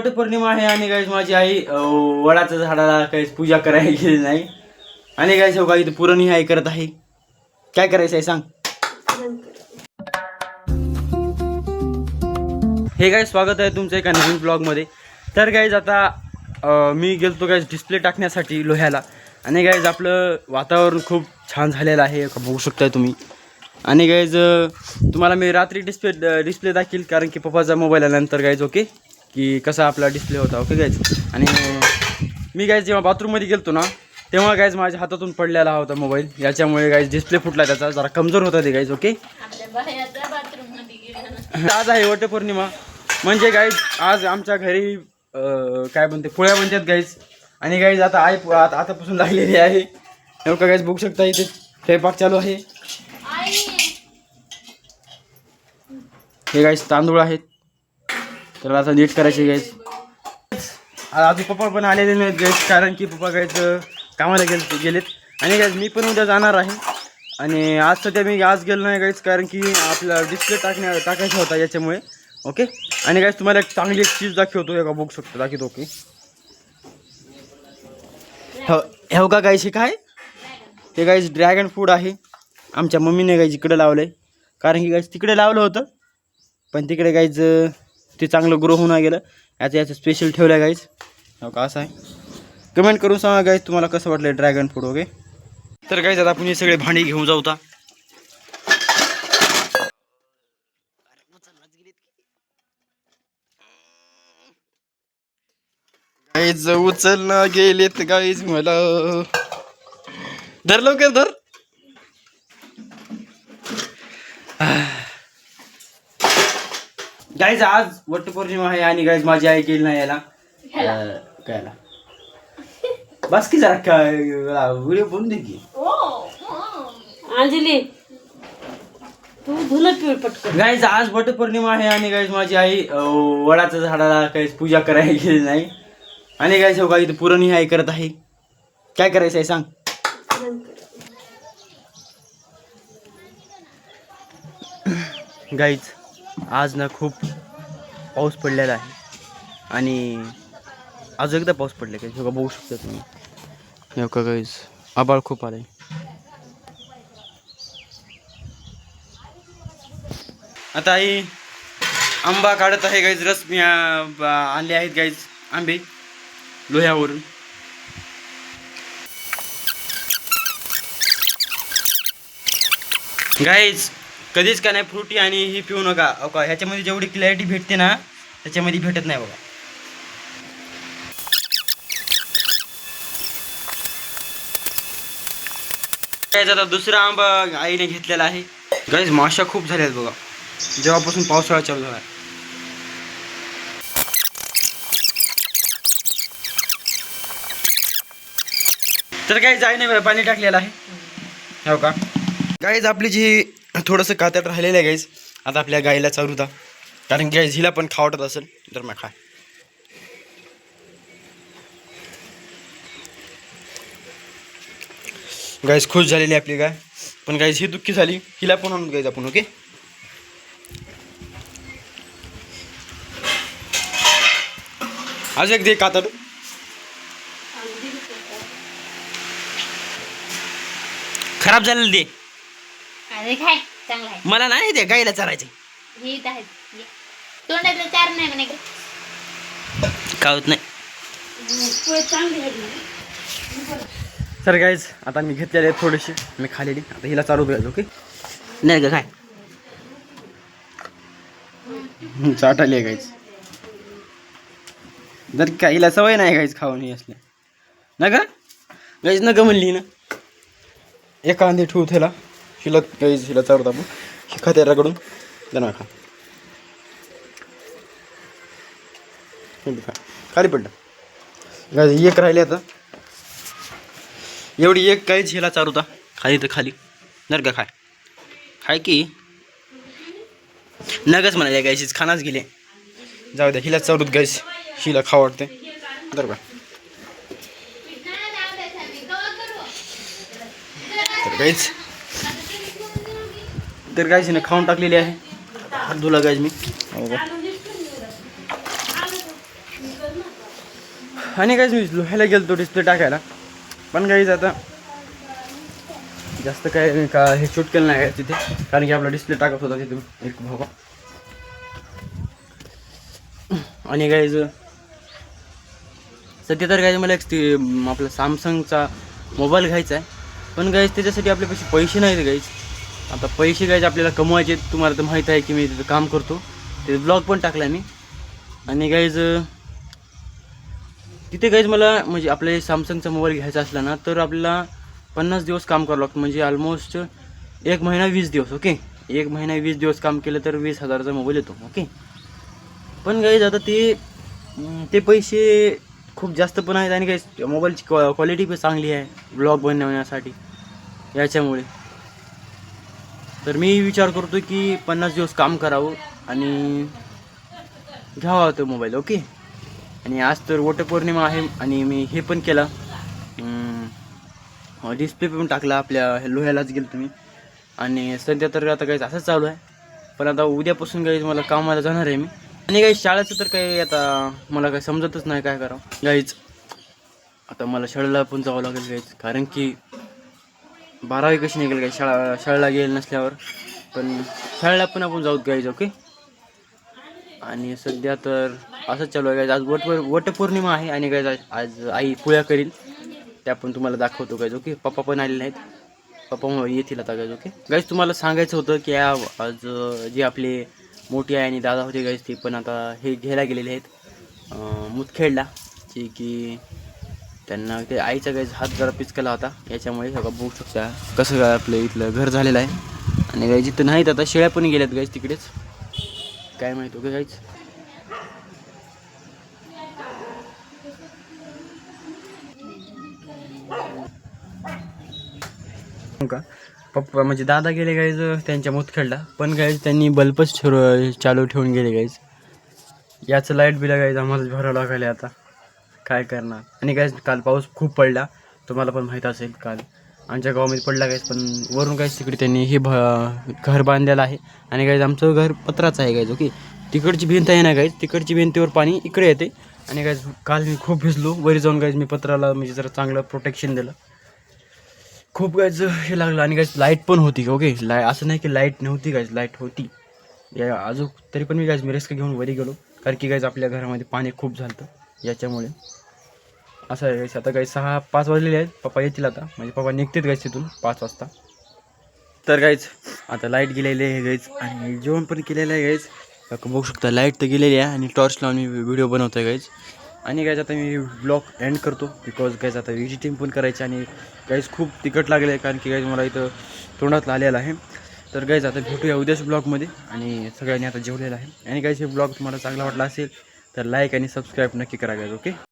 वटपौर्णिमा आहे आणि गाईज माझी आई वडाच्या झाडाला काही पूजा करायला गेली नाही. आणि गाईज हो इथं पुरण ही आई करत आहे. काय करायचं आहे सांग. हे गाईज स्वागत आहे तुमचं एका नवीन ब्लॉगमध्ये. तर गाईज आता मी गेलतो गाईज डिस्प्ले टाकण्यासाठी लोह्याला. आणि गाईज आपलं वातावरण खूप छान झालेलं आहे बघू शकताय तुम्ही. आणि गाईज तुम्हाला मी रात्री डिस्प्ले दाखील कारण की पप्पाचा मोबाईल आल्यानंतर गाईज ओके की कसा आपला डिस्प्ले होता ओके गाईज. आणि मी गाईज जेव्हा बाथरूममध्ये गेलतो ना तेव्हा गाईज माझ्या हातातून पडलेला होता मोबाईल. याच्यामुळे गाईज डिस्प्ले फुटला त्याचा जरा कमजोर होता ते गाईज ओके. आज आहे वटपौर्णिमा म्हणजे गाईज आज आमच्या घरी काय म्हणते पोळ्या बनतात गाईज. आणि गाईज आता आई आतापासून लागलेली आहे. एवढं गाईज बघू शकता इथे स्वयंपाक चालू आहे. हे गाईज तांदूळ आहेत तर आता नीट करायचे गाईज. आज पप्पा पण आलेले नाहीत गाईज कारण की पप्पा गाईज कामाला गेलेत. आणि गाईज मी पण उद्या जाणार आहे. आणि आज सध्या मी आज गेलो नाही गाईज कारण की आपला डिस्प्ले टाकायचा होता याच्यामुळे ओके. आणि गाईज तुम्हाला एक चांगली एक चीज दाखवतो एका बघू शकतो दाखवतो ओके. हो का गाईज हे काय हे गाईज ड्रॅगन फ्रूट आहे. आमच्या मम्मीने गाईज इकडे लावलं आहे कारण की गाईज तिकडे लावलं होतं पण तिकडे गाईज ते चांगलं ग्रो होऊन गेलं. याचं स्पेशल ठेवलं आहे गाईज. हो का असं आहे. कमेंट करून सांगा गाईज तुम्हाला कसं वाटलं ड्रॅगन फ्रूट ओके. तर गाईज आता आपण हे सगळे भांडी घेऊन जाऊ. गाईज उचल ना गेलेत गाईज मला. धर लवकर धर. गाईज आज वटपौर्णिमा आहे आणि गाईज माझी आई गेली नाही याला कायला बस की जरा काय व्हिडिओ बनवून दे की अंजली तू धुलं पिळ पटकन. गाईज आज वटपौर्णिमा आहे आणि गाईज माझी आई वडाच्या झाडाला काही पूजा करायला गेली नाही. आणि गाईज हो इथं पुरण ही आई करत आहे. काय करायचं आहे सांग. गाईज आज ना खूप पाऊस पडलेला आहे आणि आज एकदा पाऊस पडला काही सगळं बघू शकता तुम्ही. हो का गाईज आबाळ खूप आलंय. आता आई आंबा काढत आहे गाईज. रस मी आणले आहेत गाईज आंबे लोह्यावरून. गाईज कधीच का नाही फ्रुटी आणि ही पिऊ नका ओका. ह्याच्यामध्ये जेवढी क्लॅरिटी भेटते ना त्याच्यामध्ये भेटत नाही बघा. आता दुसरा आंबा आईने घेतलेला आहे. गाईज माशा खूप झाल्यात बघा जेव्हापासून पावसाळा चालू झाला. तर गाईज आईने पाणी टाकलेलं आहे हो का. गाईज आपली जी थोडंसं कातड राहिलेलं आहे गाईज आता आपल्या गाईला चालू होता कारण की गाईज हिला पण खावटत असेल तर मग खा. गाईज खुश झालेली आपली गाय पण गाईज ही दुःखी झाली. हिला पण आणून गाईज आपण ओके. आज एक दे कातड. खराब झालेलं दे. अरे काय चांगला आहे. मला नाही ते गाईला चरायचे. हे आहे तोंडातलं चार नाही म्हणे का होत नाही. चांगली आहे. सर गाईज आता मी घेतलेले आहेत थोडेसे मी खालेली. आता हिला चालू द्यायचं ओके. नाही का काय चाटाली आहे गाईज. जर का हिला सवय नाही गाईज खाऊन ही असल्या ना का गाईज नका म्हणली ना एका अंधी ठेवू त्याला हिला गाईज हिला चालू आपण ही खाते रगडून जरा खा. खाली पडलं गाईज एक राहिले आता एवढी एक काहीच हिला चालवता खाली तर खाली नर का खाय की नगच म्हणाले गायचीच खानाच गेले. जाऊ द्या हिला चालूत गायस हिला खाव वाटते तर का. तर गायस हिने खाऊन टाकलेली आहे. हात धुला गायस मी आणि काहीच मी लोह्याला गेलो डिस्प्ले टाकायला, पण काहीच आता जास्त काय का हे शूट केलं नाही काय तिथे, कारण की आपला डिस्प्ले टाकत होता तिथून एक भावा. आणि काहीच सध्या तर काय मला एक आपला सॅमसंगचा मोबाईल घ्यायचा आहे, पण गाईज त्याच्यासाठी आपल्यापाशी पैसे नाहीत गाईज. आता पैसे गाईज आपल्याला कमवायचे, तुम्हाला तर माहीत आहे की मी तिथं काम करतो, ते ब्लॉग पण टाकला मी. आणि गाईज तिथे गाईज मला म्हणजे आपले सॅमसंगचा मोबाईल घ्यायचा असला ना तर आपल्याला 50 दिवस काम करावं लागतं, म्हणजे ऑलमोस्ट 1 महिना 20 दिवस. ओके, 1 महिना 20 दिवस काम केलं तर 20,000चा मोबाईल येतो. ओके, पण गाईज आता ते पैसे खूप जास्त पण आहेत, आणि काही मोबाईलची क्वालिटी पण चांगली आहे ब्लॉग बनवण्यासाठी. याच्यामुळे तर मी विचार करतो की 50 दिवस काम करावं आणि घ्यावा तो मोबाईल. ओके, आणि आज तर वटपौर्णिमा आहे आणि मी हे पण केला, डिस्प्ले पण टाकला आपल्या लोह्यालाच गेलो तुम्ही. आणि सध्या तर आता काही असंच चालू आहे, पण आता उद्यापासून काही मला कामाला जाणार आहे मी. आणि काही शाळेचं तर काही आता मला काही समजतच नाही काय करावं गाईच. आता मला शाळेला पण जावं लागेल गाईच, कारण की 12वी कशी निघेल काही शाळेला गेलं नसल्यावर, पण शाळेला पण आपण जाऊत गाईज. ओके, आणि सध्या तर असंच चालू आहे गाईज. आज वटपौर्णिमा आहे आणि गाईज आज आई पोळ्या करील, त्या पण तुम्हाला दाखवतो गाईज. ओके, पप्पा पण आलेले आहेत, पप्पा येतील आता गाईज. ओके गाईज, तुम्हाला सांगायचं होतं की आज जे आपले मोठी आई आणि दादा होते गाईज, ते पण आता हे घ्यायला गेलेले आहेत मुदखेडला, जे की त्यांना ते आईचा गाईज हात जरा पिचकला होता, याच्यामुळे सगळं बघू शकता कसं काय आपलं इथलं घर झालेलं आहे. आणि गाईज इथं नाहीत आता, शेळ्या पण गेल्यात गाईज तिकडेच, काय माहीत. ओके गाईज, का पप्पा म्हणजे दादा गेले गाईज त्यांच्या मुदखेडला, पण गाईज त्यांनी बल्बच चालू ठेवून गेले गाईज. याचं लाईट बिल गाईज आम्हालाच भरावं लागले आता, काय करणार. आणि गाईज काल पाऊस खूप पडला, तुम्हाला पण माहीत असेल, काल आमच्या गावामध्ये पडला गाईज. पण वरून गाईज तिकडे त्यांनी हे घर बांधलेलं आहे, आणि गाईज आमचं घर पत्राचं आहे गाईज. ओके, तिकडची भिंत आहे ना गाईज, तिकडची भिंतीवर पाणी इकडे येते. आणि गाईज काल मी खूप भिजलो, वरी जाऊन गाईज मी पत्राला म्हणजे जरा चांगलं प्रोटेक्शन दिलं, खूप गाईज हे लागलं. आणि गाईज लाईट पण होती. ओके, असं नाही की लाईट नव्हती गाईज, लाईट होती या अजून, तरी पण मी रिस्क घेऊन वरी गेलो, कारण की गाईज आपल्या घरामध्ये पाणी खूप झालं याच्यामुळे. असं आहे गाईज. आता काही 6-5 वाजलेले आहेत, पप्पा येतील आता, म्हणजे पप्पा निघतात गाईज तिथून 5 वाजता. तर गाईज आता लाईट गेलेली आहे गाईज, आणि जेवण पण केलेलं आहे गाईज. बघू शकता लाईट तर गेलेली आहे, आणि टॉर्च लावून मी व्हिडिओ बनवतो आहे गाईज. आणि गाईज आता मी ब्लॉग एंड करतो, बिकॉज गाईज आता एडिटिंग पण करायची, आणि गाईज खूप तिखट लागले आहे, कारण की गाईज मला इथं तोंडात आलेलं आहे. तर गाईज आता भेटूया उद्याच ब्लॉगमध्ये, आणि सगळ्यांनी आता जेवलेलं आहे. आणि गाईज हे ब्लॉग तुम्हाला चांगला वाटला असेल तर लाईक आणि सबस्क्राईब नक्की करा गाईज. ओके.